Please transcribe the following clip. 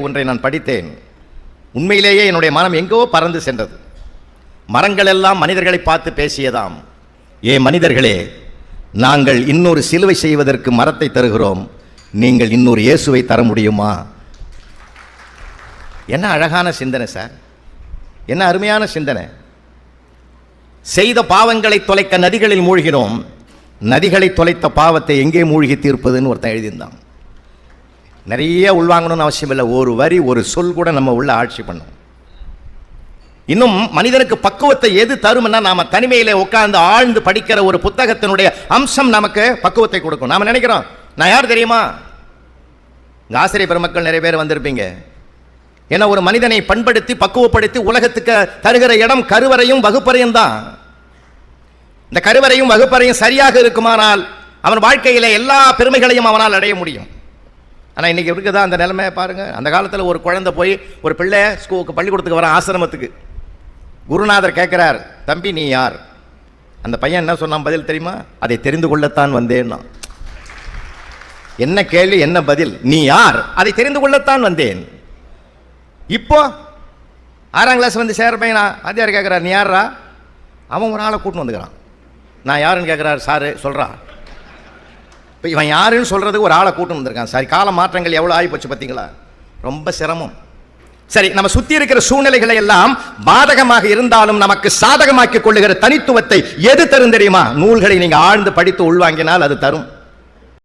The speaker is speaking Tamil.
ஒன்றை நான் படித்தேன். உண்மையிலேயே என்னுடைய மனம் எங்கோ பறந்து சென்றது. மரங்கள் எல்லாம் மனிதர்களை பார்த்து பேசியதாம், ஏ மனிதர்களே, நாங்கள் இன்னொரு சிலுவை செய்வதற்கு மரத்தை தருகிறோம், நீங்கள் இன்னொரு இயேசுவை தர முடியுமா? என்ன அழகான சிந்தனை சார், என்ன அருமையான சிந்தனை. செய்த பாவங்களை தொலைக்க நதிகளில் மூழ்கினோம், நதிகளை தொலைத்த பாவத்தை எங்கே மூழ்கி தீர்ப்பதுன்னு ஒருத்தன் எழுதியிருந்தான். நிறைய உள்வாங்கணும்னு அவசியம் இல்லை, ஒரு வரி ஒரு சொல் கூட நம்ம உள்ள ஆட்சி பண்ணும். இன்னும் மனிதனுக்கு பக்குவத்தை எது தரும்னா, நாம தனிமையில உட்கார்ந்து ஆழ்ந்து படிக்கிற ஒரு புத்தகத்தினுடைய அம்சம் நமக்கு பக்குவத்தை கொடுக்கும். நாம நினைக்கிறோம், நான் யார் தெரியுமா? இந்த ஆசிரியர் பெருமக்கள் நிறைய பேர் வந்திருப்பீங்க. ஏன்னா ஒரு மனிதனை பண்படுத்தி பக்குவப்படுத்தி உலகத்துக்கு தருகிற இடம் கருவறையும் வகுப்பறையும் தான். இந்த கருவறையும் வகுப்பறையும் சரியாக இருக்குமானால் அவன் வாழ்க்கையில எல்லா பெருமைகளையும் அவனால் அடைய முடியும். ஆனால் இன்னைக்கு இருக்குதா அந்த நிலைமை பாருங்க. அந்த காலத்தில் ஒரு குழந்தை போய் ஒரு பிள்ளை ஸ்கூலுக்கு பள்ளிக்கூடத்துக்கு வர ஆசிரமத்துக்கு குருநாதர் கேட்கிறார், தம்பி நீ யார்? அந்த பையன் என்ன சொன்னான் பதில் தெரியுமா? அதை தெரிந்து கொள்ளத்தான் வந்தேன். என்ன கேள்வி, என்ன பதில்? நீ யார்? அதை தெரிந்து கொள்ளத்தான் வந்தேன். இப்போ 6ஆம் கிளாஸ் வந்து சேர பையன் வாத்தியார் கேட்குறார், நீ யாரா? அவன் ஒரு ஆளை கூட்டின்னு வந்துக்கிறான். நான் யாருன்னு கேட்குறாரு, சாரு சொல்கிறா. இப்போ இவன் யாருன்னு சொல்கிறதுக்கு ஒரு ஆளை கூட்டின்னு வந்திருக்கான். சரி, கால மாற்றங்கள் எவ்வளோ ஆகி போச்சு பார்த்தீங்களா? ரொம்ப சிரமம். சரி, நம்ம சுற்றி இருக்கிற சூழ்நிலைகளை எல்லாம் பாதகமாக இருந்தாலும் நமக்கு சாதகமாக்கி கொள்ளுகிற தனித்துவத்தை எது தரும் தெரியுமா? நூல்களை நீங்கள் ஆழ்ந்து படித்து உள்வாங்கினால் அது தரும்.